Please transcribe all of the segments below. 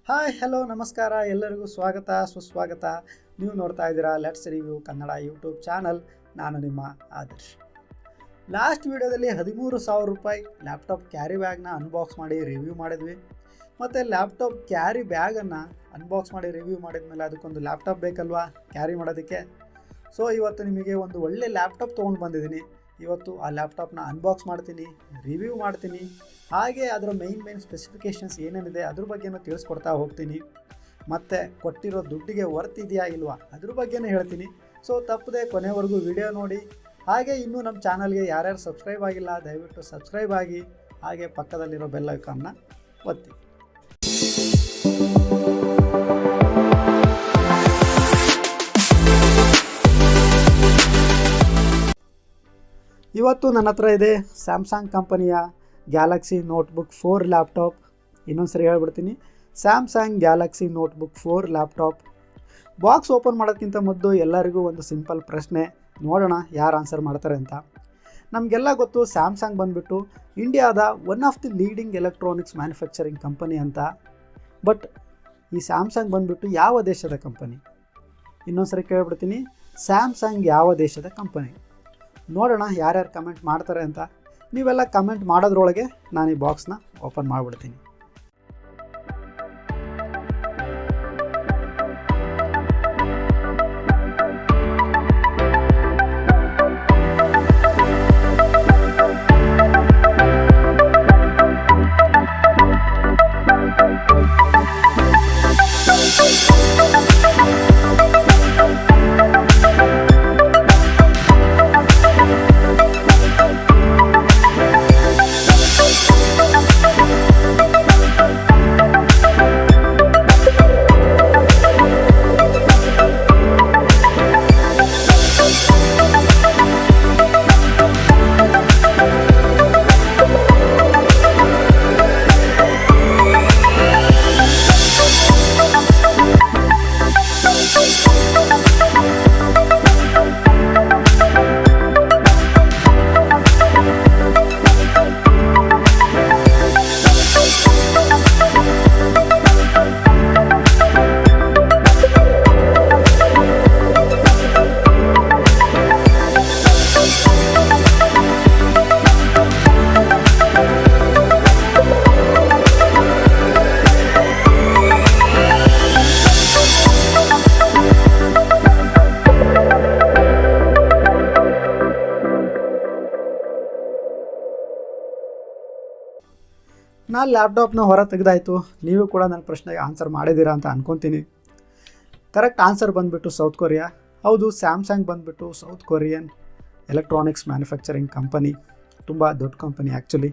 Hi hello ನಮಸ್ಕಾರ, ಎಲ್ಲರಿಗೂ ಸ್ವಾಗತ ಸುಸ್ವಾಗತ. ನೀವು ನೋಡ್ತಾ ಇದ್ದೀರಾ let's review Kannada YouTube channel. ನಾನು ನಿಮ್ಮ ಆದರ್ಶ್. ಲಾಸ್ಟ್ ವಿಡಿಯೋದಲ್ಲಿ 13,000 ರೂಪಾಯಿ ಲ್ಯಾಪ್ಟಾಪ್ ಕ್ಯಾರಿ ಬ್ಯಾಗ್ನ ಅನ್ಬಾಕ್ಸ್ ಮಾಡಿ ರಿವ್ಯೂ ಮಾಡಿದ್ವಿ. ಮತ್ತು ಲ್ಯಾಪ್ಟಾಪ್ ಕ್ಯಾರಿ ಬ್ಯಾಗನ್ನು ಅನ್ಬಾಕ್ಸ್ ಮಾಡಿ ರಿವ್ಯೂ ಮಾಡಿದ್ಮೇಲೆ ಅದಕ್ಕೊಂದು ಲ್ಯಾಪ್ಟಾಪ್ ಬೇಕಲ್ವಾ ಕ್ಯಾರಿ ಮಾಡೋದಕ್ಕೆ. ಸೊ ಇವತ್ತು ನಿಮಗೆ ಒಂದು ಒಳ್ಳೆ ಲ್ಯಾಪ್ಟಾಪ್ ತೊಗೊಂಡು ಬಂದಿದ್ದೀನಿ. ಇವತ್ತು ಆ ಲ್ಯಾಪ್ಟಾಪ್ನ ಅನ್ಬಾಕ್ಸ್ ಮಾಡ್ತೀನಿ, ರಿವ್ಯೂ ಮಾಡ್ತೀನಿ, ಹಾಗೆ ಅದರ ಮೇನ್ ಸ್ಪೆಸಿಫಿಕೇಷನ್ಸ್ ಏನೇನಿದೆ ಅದ್ರ ಬಗ್ಗೆನೂ ತಿಳಿಸ್ಕೊಡ್ತಾ ಹೋಗ್ತೀನಿ. ಮತ್ತು ಕೊಟ್ಟಿರೋ ದುಡ್ಡಿಗೆ ವರ್ತ್ ಇದೆಯಾ ಇಲ್ವಾ ಅದ್ರ ಬಗ್ಗೆನೂ ಹೇಳ್ತೀನಿ. ಸೊ ತಪ್ಪದೆ ಕೊನೆವರೆಗೂ ವಿಡಿಯೋ ನೋಡಿ. ಹಾಗೆ ಇನ್ನೂ ನಮ್ಮ ಚಾನಲ್ಗೆ ಯಾರ್ಯಾರು ಸಬ್ಸ್ಕ್ರೈಬ್ ಆಗಿಲ್ಲ ದಯವಿಟ್ಟು ಸಬ್ಸ್ಕ್ರೈಬ್ ಆಗಿ, ಹಾಗೆ ಪಕ್ಕದಲ್ಲಿರೋ ಬೆಲ್ ಐಕಾನ್ನ ಒತ್ತಿ. ಇವತ್ತು ನನ್ನ ಹತ್ರ ಇದೆ ಸ್ಯಾಮ್ಸಂಗ್ ಕಂಪನಿಯ ಗ್ಯಾಲಕ್ಸಿ ನೋಟ್ಬುಕ್ 4 ಲ್ಯಾಪ್ಟಾಪ್. ಇನ್ನೊಂದು ಸರಿ ಹೇಳ್ಬಿಡ್ತೀನಿ, Samsung Galaxy notebook 4 laptop. Box open ಮಾಡೋದಕ್ಕಿಂತ ಮೊದಲು ಎಲ್ಲರಿಗೂ ಒಂದು ಸಿಂಪಲ್ ಪ್ರಶ್ನೆ, ನೋಡೋಣ ಯಾರು ಆನ್ಸರ್ ಮಾಡ್ತಾರೆ ಅಂತ. ನಮಗೆಲ್ಲ ಗೊತ್ತು ಸ್ಯಾಮ್ಸಂಗ್ ಬಂದುಬಿಟ್ಟು ಇಂಡಿಯಾದ one of the leading electronics manufacturing company ಅಂತ. ಬಟ್ ಈ ಸ್ಯಾಮ್ಸಂಗ್ ಬಂದುಬಿಟ್ಟು ಯಾವ ದೇಶದ ಕಂಪನಿ? ಇನ್ನೊಂದು ಸರಿ ಕೇಳ್ಬಿಡ್ತೀನಿ, ಸ್ಯಾಮ್ಸಂಗ್ ಯಾವ ದೇಶದ ಕಂಪನಿ? ನೋಡೋಣ ಯಾರ್ಯಾರು ಕಮೆಂಟ್ ಮಾಡ್ತಾರೆ ಅಂತ. ನೀವೆಲ್ಲ ಕಮೆಂಟ್ ಮಾಡೋದ್ರೊಳಗೆ ನಾನು ಈ ಬಾಕ್ಸ್ನ ಓಪನ್ ಮಾಡಿಬಿಡ್ತೀನಿ. ನಾನು ಲ್ಯಾಪ್ಟಾಪ್ನ ಹೊರ ತೆಗೆದಾಯಿತು. ನೀವು ಕೂಡ ನನ್ನ ಪ್ರಶ್ನೆಗೆ ಆನ್ಸರ್ ಮಾಡಿದ್ದೀರಾ ಅಂತ ಅಂದ್ಕೊತೀನಿ. ಕರೆಕ್ಟ್ ಆನ್ಸರ್ ಬಂದುಬಿಟ್ಟು ಸೌತ್ ಕೊರಿಯಾ. ಹೌದು, ಸ್ಯಾಮ್ಸಂಗ್ ಬಂದುಬಿಟ್ಟು south Korean electronics manufacturing company, ತುಂಬ ದೊಡ್ಡ ಕಂಪನಿ ಆ್ಯಕ್ಚುಲಿ.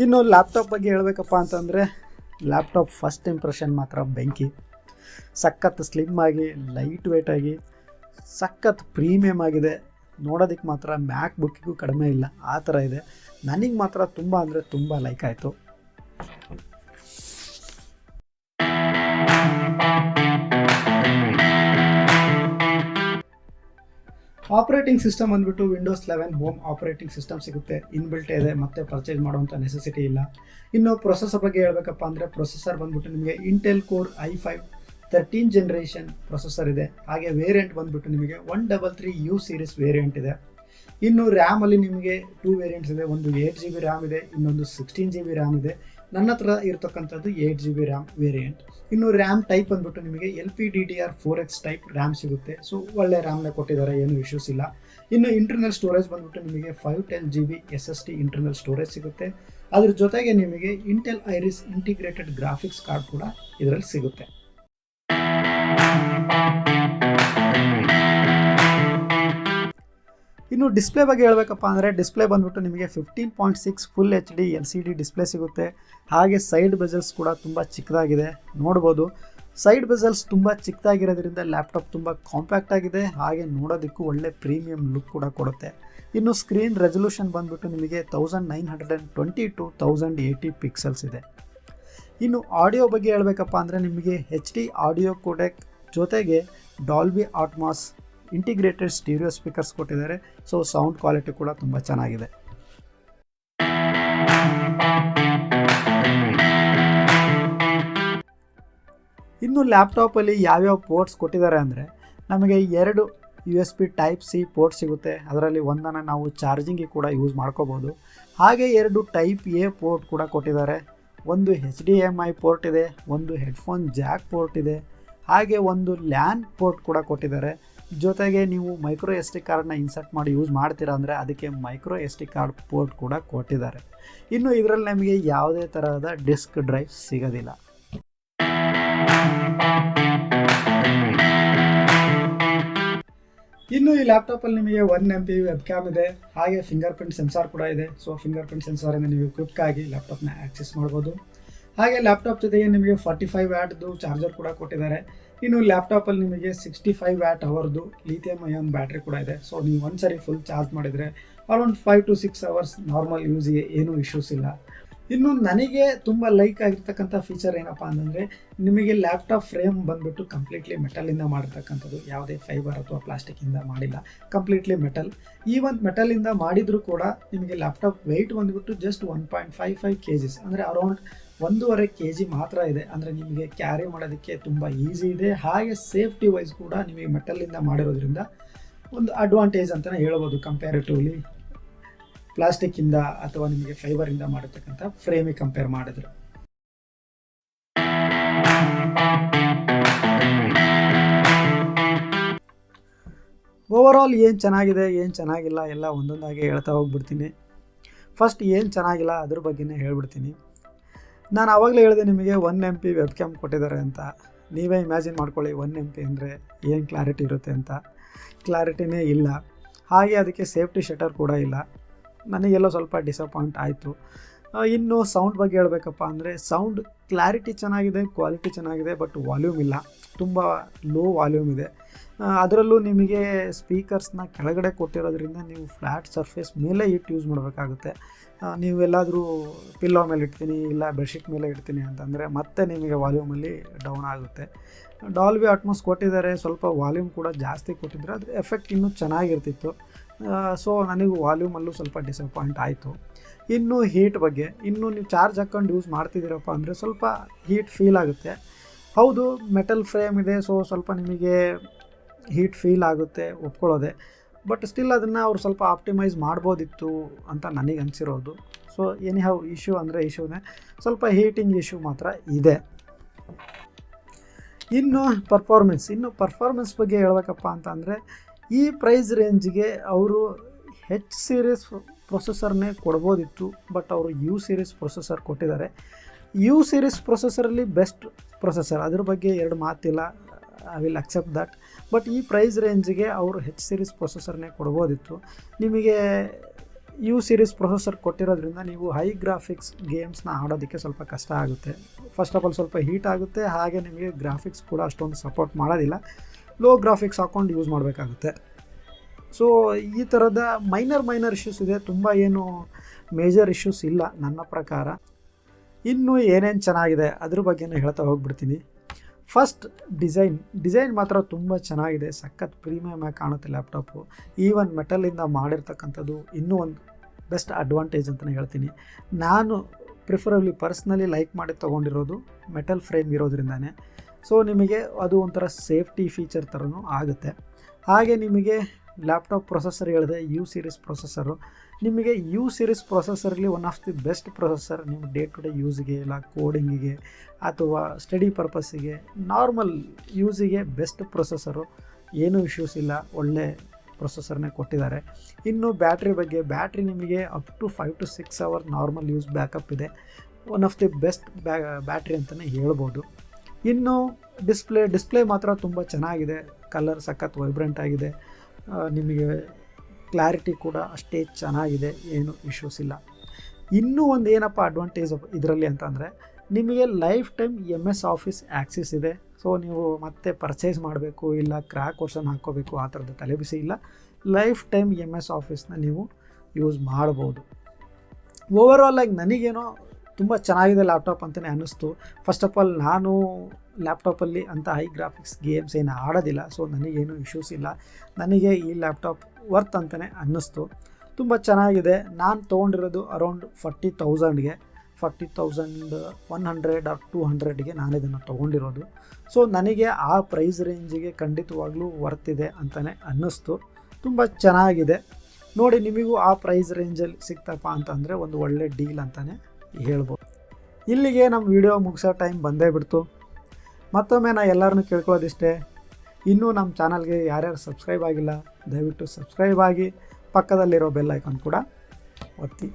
ಇನ್ನು ಲ್ಯಾಪ್ಟಾಪ್ ಬಗ್ಗೆ ಹೇಳಬೇಕಪ್ಪ ಅಂತಂದರೆ, ಲ್ಯಾಪ್ಟಾಪ್ ಫಸ್ಟ್ ಇಂಪ್ರೆಷನ್ ಮಾತ್ರ ಬೆಂಕಿ. ಸಖತ್ ಸ್ಲಿಮ್ ಆಗಿ, ಲೈಟ್ ವೇಟ್ ಆಗಿ, ಸಖತ್ ಪ್ರೀಮಿಯಮ್ ಆಗಿದೆ. ನೋಡೋದಕ್ಕೆ ಮಾತ್ರ ಮ್ಯಾಕ್ ಬುಕ್ಕಿಗೂ ಕಡಿಮೆ ಇಲ್ಲ, ಆ ಥರ ಇದೆ. ನನಗೆ ಮಾತ್ರ ತುಂಬ ಅಂದರೆ ತುಂಬ ಲೈಕ್ ಆಯಿತು. ಆಪರೇಟಿಂಗ್ ಸಿಸ್ಟಮ್ ಬಂದುಬಿಟ್ಟು ವಿಂಡೋಸ್ 11 ಹೋಮ್ ಆಪರೇಟಿಂಗ್ ಸಿಸ್ಟಮ್ ಸಿಗುತ್ತೆ, ಇನ್ಬಿಲ್ಟ್ ಇದೆ, ಮತ್ತೆ ಪರ್ಚೇಸ್ ಮಾಡುವಂಥ ನೆಸೆಸಿಟಿ ಇಲ್ಲ. ಇನ್ನು ಪ್ರೊಸೆಸರ್ ಬಗ್ಗೆ ಹೇಳಬೇಕಪ್ಪ ಅಂದರೆ, ಪ್ರೊಸೆಸರ್ ಬಂದುಬಿಟ್ಟು ನಿಮಗೆ Intel core i5 13 generation processor ಇದೆ. ಹಾಗೆ ವೇರಿಯಂಟ್ ಬಂದುಬಿಟ್ಟು ನಿಮಗೆ 133U ಸೀರೀಸ್ ವೇರಿಯಂಟ್ ಇದೆ. ಇನ್ನು ರ್ಯಾಮಲ್ಲಿ ನಿಮಗೆ 2 ವೇರಿಯಂಟ್ಸ್ ಇದೆ. ಒಂದು 8GB ರ್ಯಾಮ್ ಇದೆ, ಇನ್ನೊಂದು 16GB ರ್ಯಾಮ್ ಇದೆ. ನನ್ನ ಹತ್ರ ಇರತಕ್ಕಂಥದ್ದು 8GB ರ್ಯಾಮ್ ವೇರಿಯಂಟ್. ಇನ್ನು ರ್ಯಾಮ್ ಟೈಪ್ ಬಂದುಬಿಟ್ಟು ನಿಮಗೆ LPDDR4X ಟೈಪ್ ರ್ಯಾಮ್ ಸಿಗುತ್ತೆ. ಸೊ ಒಳ್ಳೆ ರ್ಯಾಮ್ನ ಕೊಟ್ಟಿದ್ದಾರೆ, ಏನೂ ಇಶ್ಯೂಸ್ ಇಲ್ಲ. ಇನ್ನು ಇಂಟರ್ನಲ್ ಸ್ಟೋರೇಜ್ ಬಂದುಬಿಟ್ಟು ನಿಮಗೆ 512GB SSD ಇಂಟರ್ನಲ್ ಸ್ಟೋರೇಜ್ ಸಿಗುತ್ತೆ. ಅದ್ರ ಜೊತೆಗೆ ನಿಮಗೆ Intel iris integrated graphics card ಕೂಡ ಇದರಲ್ಲಿ ಸಿಗುತ್ತೆ. ಇನ್ನು ಡಿಸ್ಪ್ಲೇ ಬಗ್ಗೆ ಹೇಳಬೇಕಪ್ಪ ಅಂದರೆ, ಡಿಸ್ಪ್ಲೇ ಬಂದುಬಿಟ್ಟು ನಿಮಗೆ 15.6 ಫುಲ್ HD LCD ಡಿಸ್ಪ್ಲೇ ಸಿಗುತ್ತೆ. ಹಾಗೆ ಸೈಡ್ ಬೆಜಲ್ಸ್ ಕೂಡ ತುಂಬ ಚಿಕ್ಕದಾಗಿದೆ, ನೋಡ್ಬೋದು. ಸೈಡ್ ಬೆಜಲ್ಸ್ ತುಂಬ ಚಿಕ್ಕದಾಗಿರೋದ್ರಿಂದ ಲ್ಯಾಪ್ಟಾಪ್ ತುಂಬ ಕಾಂಪ್ಯಾಕ್ಟ್ ಆಗಿದೆ, ಹಾಗೆ ನೋಡೋದಕ್ಕೂ ಒಳ್ಳೆ ಪ್ರೀಮಿಯಂ ಲುಕ್ ಕೂಡ ಕೊಡುತ್ತೆ. ಇನ್ನು ಸ್ಕ್ರೀನ್ ರೆಸಲ್ಯೂಷನ್ ಬಂದುಬಿಟ್ಟು ನಿಮಗೆ 1920 to 1080 ಪಿಕ್ಸೆಲ್ಸ್ ಇದೆ. ಇನ್ನು ಆಡಿಯೋ ಬಗ್ಗೆ ಹೇಳಬೇಕಪ್ಪ ಅಂದರೆ, ನಿಮಗೆ HD ಆಡಿಯೋ ಕೋಡೆಕ್ ಜೊತೆಗೆ ಡಾಲ್ಬಿ ಆಟ್ಮಾಸ್ ಇಂಟಿಗ್ರೇಟೆಡ್ ಸ್ಟೀರಿಯೋ ಸ್ಪೀಕರ್ಸ್ ಕೊಟ್ಟಿದ್ದಾರೆ. ಸೊ ಸೌಂಡ್ ಕ್ವಾಲಿಟಿ ಕೂಡ ತುಂಬ ಚೆನ್ನಾಗಿದೆ. ಇನ್ನು ಲ್ಯಾಪ್ಟಾಪಲ್ಲಿ ಯಾವ್ಯಾವ ಪೋರ್ಟ್ಸ್ ಕೊಟ್ಟಿದ್ದಾರೆ ಅಂದರೆ ನಮಗೆ 2 USB Type-C ಪೋರ್ಟ್ ಸಿಗುತ್ತೆ. ಅದರಲ್ಲಿ ಒಂದನ್ನು ನಾವು ಚಾರ್ಜಿಂಗಿಗೆ ಕೂಡ ಯೂಸ್ ಮಾಡ್ಕೋಬೋದು. ಹಾಗೆ 2 Type-A ಪೋರ್ಟ್ ಕೂಡ ಕೊಟ್ಟಿದ್ದಾರೆ. ಒಂದು HDMI ಪೋರ್ಟ್ ಇದೆ, ಒಂದು ಹೆಡ್ಫೋನ್ ಜಾಕ್ ಪೋರ್ಟ್ ಇದೆ, ಹಾಗೆ ಒಂದು LAN ಪೋರ್ಟ್ ಕೂಡ ಕೊಟ್ಟಿದ್ದಾರೆ. ಜೊತೆಗೆ ನೀವು ಮೈಕ್ರೋ SD ಕಾರ್ಡ್ನ ಇನ್ಸರ್ಟ್ ಮಾಡಿ ಯೂಸ್ ಮಾಡ್ತೀರಾ ಅಂದರೆ ಅದಕ್ಕೆ ಮೈಕ್ರೋ SD ಕಾರ್ಡ್ ಪೋರ್ಟ್ ಕೂಡ ಕೊಟ್ಟಿದ್ದಾರೆ. ಇನ್ನು ಇದರಲ್ಲಿ ನಮಗೆ ಯಾವುದೇ ತರಹದ ಡಿಸ್ಕ್ ಡ್ರೈವ್ ಸಿಗೋದಿಲ್ಲ. ಇನ್ನು ಈ ಲ್ಯಾಪ್ಟಾಪಲ್ಲಿ ನಿಮಗೆ 1 MP ವೆಬ್ ಕ್ಯಾಮ್ ಇದೆ, ಹಾಗೆ ಫಿಂಗರ್ ಪ್ರಿಂಟ್ ಸೆನ್ಸಾರ್ ಕೂಡ ಇದೆ. ಸೊ ಫಿಂಗರ್ ಪ್ರಿಂಟ್ ಸೆನ್ಸಾರಿಂದ ನೀವು ಕ್ವಿಕ್ಕಾಗಿ ಲ್ಯಾಪ್ಟಾಪ್ನ ಆಕ್ಸೆಸ್ ಮಾಡ್ಬೋದು. ಹಾಗೆ ಲ್ಯಾಪ್ಟಾಪ್ ಜೊತೆಗೆ ನಿಮಗೆ 45 ವ್ಯಾಟ್ದು ಚಾರ್ಜರ್ ಕೂಡ ಕೊಟ್ಟಿದ್ದಾರೆ. ಇನ್ನು ಲ್ಯಾಪ್ಟಾಪಲ್ಲಿ ನಿಮಗೆ 65 ವ್ಯಾಟ್ ಅವರ್ದು ಲಿಥಿಯಂ ಅಯಾನ್ ಬ್ಯಾಟ್ರಿ ಕೂಡ ಇದೆ. ಸೊ ನೀವು ಒಂದ್ಸರಿ ಫುಲ್ ಚಾರ್ಜ್ ಮಾಡಿದರೆ ಅರೌಂಡ್ 5 to 6 ಅವರ್ಸ್ ನಾರ್ಮಲ್ ಯೂಸಿಗೆ ಏನೂ ಇಶ್ಯೂಸ್ ಇಲ್ಲ. ಇನ್ನು ನನಗೆ ತುಂಬ ಲೈಕ್ ಆಗಿರ್ತಕ್ಕಂಥ ಫೀಚರ್ ಏನಪ್ಪ ಅಂತಂದರೆ ನಿಮಗೆ ಲ್ಯಾಪ್ಟಾಪ್ ಫ್ರೇಮ್ ಬಂದುಬಿಟ್ಟು ಕಂಪ್ಲೀಟ್ಲಿ ಮೆಟಲಿಂದ ಮಾಡಿರ್ತಕ್ಕಂಥದ್ದು, ಯಾವುದೇ ಫೈಬರ್ ಅಥವಾ ಪ್ಲಾಸ್ಟಿಕ್ಕಿಂದ ಮಾಡಿಲ್ಲ, ಕಂಪ್ಲೀಟ್ಲಿ ಮೆಟಲ್. ಈ ಒಂದು ಮೆಟಲಿಂದ ಮಾಡಿದರೂ ಕೂಡ ನಿಮಗೆ ಲ್ಯಾಪ್ಟಾಪ್ ವೆಯ್ಟ್ ಬಂದುಬಿಟ್ಟು ಜಸ್ಟ್ 1.55 kgs, ಅಂದರೆ ಅರೌಂಡ್ 1.5 kg ಮಾತ್ರ ಇದೆ. ಅಂದರೆ ನಿಮಗೆ ಕ್ಯಾರಿ ಮಾಡೋದಕ್ಕೆ ತುಂಬ ಈಸಿ ಇದೆ. ಹಾಗೆ ಸೇಫ್ಟಿ ವೈಸ್ ಕೂಡ ನಿಮಗೆ ಮೆಟಲಿಂದ ಮಾಡಿರೋದ್ರಿಂದ ಒಂದು ಅಡ್ವಾಂಟೇಜ್ ಅಂತಲೇ ಹೇಳ್ಬೋದು ಕಂಪ್ಯಾರಿಟಿವ್ಲಿ ಪ್ಲಾಸ್ಟಿಕ್ಕಿಂದ ಅಥವಾ ನಿಮಗೆ ಫೈಬರಿಂದ ಮಾಡಿರ್ತಕ್ಕಂಥ ಫ್ರೇಮಿಗೆ ಕಂಪೇರ್ ಮಾಡಿದ್ರೆ. ಓವರಾಲ್ ಏನು ಚೆನ್ನಾಗಿದೆ ಏನು ಚೆನ್ನಾಗಿಲ್ಲ ಎಲ್ಲ ಒಂದೊಂದಾಗಿ ಹೇಳ್ತಾ ಹೋಗ್ಬಿಡ್ತೀನಿ. ಫಸ್ಟ್ ಏನು ಚೆನ್ನಾಗಿಲ್ಲ ಅದ್ರ ಬಗ್ಗೆನೇ ಹೇಳ್ಬಿಡ್ತೀನಿ. ನಾನು ಆವಾಗಲೇ ಹೇಳಿದೆ ನಿಮಗೆ 1 MP ವೆಬ್ ಕ್ಯಾಮ್ ಕೊಟ್ಟಿದ್ದಾರೆ ಅಂತ. ನೀವೇ ಇಮ್ಯಾಜಿನ್ ಮಾಡ್ಕೊಳ್ಳಿ 1 MP ಅಂದರೆ ಏನು ಕ್ಲಾರಿಟಿ ಇರುತ್ತೆ ಅಂತ. ಕ್ಲಾರಿಟಿನೇ ಇಲ್ಲ. ಹಾಗೆ ಅದಕ್ಕೆ ಸೇಫ್ಟಿ ಶಟರ್ ಕೂಡ ಇಲ್ಲ. ನನಗೆಲ್ಲೋ ಸ್ವಲ್ಪ ಡಿಸಪಾಯಿಂಟ್ ಆಯಿತು. ಇನ್ನು ಸೌಂಡ್ ಬಗ್ಗೆ ಹೇಳಬೇಕಪ್ಪ ಅಂದರೆ ಸೌಂಡ್ ಕ್ಲಾರಿಟಿ ಚೆನ್ನಾಗಿದೆ, ಕ್ವಾಲಿಟಿ ಚೆನ್ನಾಗಿದೆ, ಬಟ್ ವಾಲ್ಯೂಮ್ ಇಲ್ಲ, ತುಂಬ ಲೋ ವಾಲ್ಯೂಮ್ ಇದೆ. ಅದರಲ್ಲೂ ನಿಮಗೆ ಸ್ಪೀಕರ್ಸ್ನ ಕೆಳಗಡೆ ಕೊಟ್ಟಿರೋದ್ರಿಂದ ನೀವು ಫ್ಲ್ಯಾಟ್ ಸರ್ಫೇಸ್ ಮೇಲೆ ಇಟ್ಟು ಯೂಸ್ ಮಾಡಬೇಕಾಗುತ್ತೆ. ನೀವೆಲ್ಲಾದರೂ ಪಿಲ್ಲೋ ಮೇಲೆ ಇಡ್ತೀನಿ ಇಲ್ಲ ಬೆಡ್ಶೀಟ್ ಮೇಲೆ ಇಡ್ತೀನಿ ಅಂತಂದರೆ ಮತ್ತೆ ನಿಮಗೆ ವಾಲ್ಯೂಮಲ್ಲಿ ಡೌನ್ ಆಗುತ್ತೆ. ಡಾಲ್ಬಿ ಅಟ್ಮಾಸ್ ಕೊಟ್ಟಿದ್ದಾರೆ, ಸ್ವಲ್ಪ ವಾಲ್ಯೂಮ್ ಕೂಡ ಜಾಸ್ತಿ ಕೊಟ್ಟಿದ್ದಾರೆ, ಅದ್ರ ಎಫೆಕ್ಟ್ ಇನ್ನೂ ಚೆನ್ನಾಗಿರ್ತಿತ್ತು. ಸೊ ನನಗೂ ವಾಲ್ಯೂಮಲ್ಲೂ ಸ್ವಲ್ಪ ಡಿಸಪಾಯಿಂಟ್ ಆಯಿತು. ಇನ್ನು ಹೀಟ್ ಬಗ್ಗೆ, ಇನ್ನು ನೀವು ಚಾರ್ಜ್ ಹಾಕ್ಕೊಂಡು ಯೂಸ್ ಮಾಡ್ತಿದ್ದೀರಪ್ಪ ಅಂದರೆ ಸ್ವಲ್ಪ ಹೀಟ್ ಫೀಲ್ ಆಗುತ್ತೆ. ಹೌದು, ಮೆಟಲ್ ಫ್ರೇಮ್ ಇದೆ, ಸೊ ಸ್ವಲ್ಪ ನಿಮಗೆ ಹೀಟ್ ಫೀಲ್ ಆಗುತ್ತೆ, ಒಪ್ಕೊಳ್ಳೋದೆ. ಬಟ್ ಸ್ಟಿಲ್ ಅದನ್ನು ಅವ್ರು ಸ್ವಲ್ಪ ಆಪ್ಟಿಮೈಸ್ ಮಾಡ್ಬೋದಿತ್ತು ಅಂತ ನನಗೆ ಅನಿಸಿರೋದು. ಸೊ ಎನಿಹೌ ಇಶ್ಯೂ ಅಂದರೆ ಇಶ್ಯೂನೇ, ಸ್ವಲ್ಪ ಹೀಟಿಂಗ್ ಇಶ್ಯೂ ಮಾತ್ರ ಇದೆ. ಇನ್ನು ಪರ್ಫಾರ್ಮೆನ್ಸ್ ಬಗ್ಗೆ ಹೇಳ್ಬೇಕಪ್ಪ ಅಂತಂದರೆ ಈ ಪ್ರೈಸ್ ರೇಂಜ್ಗೆ ಅವರು H ಸೀರೀಸ್ ಪ್ರೊಸೆಸರ್ನೇ ಕೊಡ್ಬೋದಿತ್ತು, ಬಟ್ ಅವರು U ಸೀರೀಸ್ ಪ್ರೊಸೆಸರ್ ಕೊಟ್ಟಿದ್ದಾರೆ. U ಸೀರೀಸ್ ಪ್ರೊಸೆಸರಲ್ಲಿ ಬೆಸ್ಟ್ ಪ್ರೊಸೆಸರ್, ಅದ್ರ ಬಗ್ಗೆ ಎರಡು ಮಾತಿಲ್ಲ, I will accept that. But ಈ ಪ್ರೈಸ್ ರೇಂಜ್ಗೆ ಅವರು H ಸೀರೀಸ್ ಪ್ರೊಸೆಸರ್ನೇ ಕೊಡ್ಬೋದಿತ್ತು. ನಿಮಗೆ U ಸೀರೀಸ್ ಪ್ರೊಸೆಸರ್ ಕೊಟ್ಟಿರೋದ್ರಿಂದ ನೀವು ಹೈ ಗ್ರಾಫಿಕ್ಸ್ ಗೇಮ್ಸ್ನ ಆಡೋದಕ್ಕೆ ಸ್ವಲ್ಪ ಕಷ್ಟ ಆಗುತ್ತೆ. ಫಸ್ಟ್ ಆಫ್ ಆಲ್ ಸ್ವಲ್ಪ ಹೀಟ್ ಆಗುತ್ತೆ, ಹಾಗೆ ನಿಮಗೆ ಗ್ರಾಫಿಕ್ಸ್ ಕೂಡ ಅಷ್ಟೊಂದು ಸಪೋರ್ಟ್ ಮಾಡೋದಿಲ್ಲ, ಲೋ ಗ್ರಾಫಿಕ್ಸ್ ಹಾಕ್ಕೊಂಡು ಯೂಸ್ ಮಾಡಬೇಕಾಗುತ್ತೆ. ಸೊ ಈ ಥರದ ಮೈನರ್ ಇಶ್ಯೂಸ್ ಇದೆ, ತುಂಬ ಏನು ಮೇಜರ್ ಇಶ್ಯೂಸ್ ಇಲ್ಲ ನನ್ನ ಪ್ರಕಾರ. ಇನ್ನು ಏನೇನು ಚೆನ್ನಾಗಿದೆ ಅದ್ರ ಬಗ್ಗೆನೂ ಹೇಳ್ತಾ ಹೋಗ್ಬಿಡ್ತೀನಿ. ಫಸ್ಟ್ ಡಿಸೈನ್ ಮಾತ್ರ ತುಂಬ ಚೆನ್ನಾಗಿದೆ, ಸಖತ್ ಪ್ರೀಮಿಯಮ್ ಆಗಿ ಕಾಣುತ್ತೆ ಲ್ಯಾಪ್ಟಾಪು. ಈವನ್ ಮೆಟಲಿಂದ ಮಾಡಿರ್ತಕ್ಕಂಥದ್ದು ಇನ್ನೂ ಒಂದು ಬೆಸ್ಟ್ ಅಡ್ವಾಂಟೇಜ್ ಅಂತಲೇ ಹೇಳ್ತೀನಿ. ನಾನು ಪ್ರಿಫರಬ್ಲಿ ಪರ್ಸ್ನಲಿ ಲೈಕ್ ಮಾಡಿ ತೊಗೊಂಡಿರೋದು ಮೆಟಲ್ ಫ್ರೇಮ್ ಇರೋದ್ರಿಂದನೇ. ಸೊ ನಿಮಗೆ ಅದು ಒಂಥರ ಸೇಫ್ಟಿ ಫೀಚರ್ ಥರನೂ ಆಗುತ್ತೆ. ಹಾಗೆ ನಿಮಗೆ ಲ್ಯಾಪ್ಟಾಪ್ ಪ್ರೊಸೆಸರ್ ಹೇಳಿದೆ U ಸೀರೀಸ್ ಪ್ರೊಸೆಸರು. ನಿಮಗೆ U ಸೀರೀಸ್ ಪ್ರೊಸೆಸರ್ಲಿ one of the best processor. ನಿಮ್ಮ ಡೇ ಟು ಡೇ ಯೂಸಿಗೆ ಇಲ್ಲ ಕೋಡಿಂಗಿಗೆ ಅಥವಾ ಸ್ಟಡಿ ಪರ್ಪಸ್ಸಿಗೆ ನಾರ್ಮಲ್ ಯೂಸಿಗೆ ಬೆಸ್ಟ್ ಪ್ರೊಸೆಸರು, ಏನೂ ಇಶ್ಯೂಸ್ ಇಲ್ಲ, ಒಳ್ಳೆ ಪ್ರೊಸೆಸರ್ನೇ ಕೊಟ್ಟಿದ್ದಾರೆ. ಇನ್ನು ಬ್ಯಾಟ್ರಿ ನಿಮಗೆ up to 5 to 6 hour normal use backup ಇದೆ. One of the best battery ಅಂತಲೇ ಹೇಳ್ಬೋದು. ಇನ್ನು ಡಿಸ್ಪ್ಲೇ ಮಾತ್ರ ತುಂಬ ಚೆನ್ನಾಗಿದೆ, ಕಲರ್ ಸಖತ್ ವೈಬ್ರೆಂಟ್ ಆಗಿದೆ, ನಿಮಗೆ ಕ್ಲಾರಿಟಿ ಕೂಡ ಅಷ್ಟೇ ಚೆನ್ನಾಗಿದೆ, ಏನು ಇಶ್ಯೂಸ್ ಇಲ್ಲ. ಇನ್ನೂ ಒಂದು ಏನಪ್ಪ ಅಡ್ವಾಂಟೇಜ್ ಇದರಲ್ಲಿ ಅಂತಂದರೆ ನಿಮಗೆ life time MS office access ಇದೆ. ಸೊ ನೀವು ಮತ್ತೆ ಪರ್ಚೇಸ್ ಮಾಡಬೇಕು ಇಲ್ಲ ಕ್ರ್ಯಾಕ್ ವರ್ಷನ್ ಹಾಕ್ಕೋಬೇಕು ಆ ಥರದ್ದು ತಲೆಬಿಸಿ ಇಲ್ಲ. ಲೈಫ್ ಟೈಮ್ MS ಆಫೀಸ್ನ ನೀವು ಯೂಸ್ ಮಾಡ್ಬೋದು. ಓವರಾಲ್ ಆಗಿ ನನಗೇನೋ ತುಂಬ ಚೆನ್ನಾಗಿದೆ ಲ್ಯಾಪ್ಟಾಪ್ ಅಂತಲೇ ಅನ್ನಿಸ್ತು. ಫಸ್ಟ್ ಆಫ್ ಆಲ್ ನಾನು ಲ್ಯಾಪ್ಟಾಪಲ್ಲಿ ಅಂಥ ಹೈ ಗ್ರಾಫಿಕ್ಸ್ ಗೇಮ್ಸ್ ಏನು ಆಡೋದಿಲ್ಲ, ಸೊ ನನಗೇನು ಇಶ್ಯೂಸ್ ಇಲ್ಲ. ನನಗೆ ಈ ಲ್ಯಾಪ್ಟಾಪ್ ವರ್ತ್ ಅಂತಲೇ ಅನ್ನಿಸ್ತು. ತುಂಬ ಚೆನ್ನಾಗಿದೆ. ನಾನು ತೊಗೊಂಡಿರೋದು ಅರೌಂಡ್ 40,000ಗೆ. 40,100 ಆರ್ 200ಗೆ ನಾನು ಇದನ್ನು ತೊಗೊಂಡಿರೋದು. ಸೊ ನನಗೆ ಆ ಪ್ರೈಸ್ ರೇಂಜಿಗೆ ಖಂಡಿತವಾಗ್ಲೂ ವರ್ತಿದೆ ಅಂತಲೇ ಅನ್ನಿಸ್ತು. ತುಂಬ ಚೆನ್ನಾಗಿದೆ ನೋಡಿ. ನಿಮಗೂ ಆ ಪ್ರೈಸ್ ರೇಂಜಲ್ಲಿ ಸಿಗ್ತಪ್ಪ ಅಂತಂದರೆ ಒಂದು ಒಳ್ಳೆ ಡೀಲ್ ಅಂತಲೇ ಹೇಳ್ಬೋದು. ಇಲ್ಲಿಗೆ ನಮ್ಮ ವಿಡಿಯೋ ಮುಗಿಸೋ ಟೈಮ್ ಬಂದೇ ಬಿಡ್ತು. ಮತ್ತೊಮ್ಮೆ ನಾನು ಎಲ್ಲರನ್ನೂ ಕೇಳ್ಕೊಳ್ಳೋದಿಷ್ಟೇ, ಇನ್ನೂ ನಮ್ಮ ಚಾನಲ್ಗೆ ಯಾರ್ಯಾರು ಸಬ್ಸ್ಕ್ರೈಬ್ ಆಗಿಲ್ಲ ದಯವಿಟ್ಟು ಸಬ್ಸ್ಕ್ರೈಬ್ ಆಗಿ, ಪಕ್ಕದಲ್ಲಿರೋ ಬೆಲ್ ಐಕಾನ್ ಕೂಡ ಒತ್ತಿ.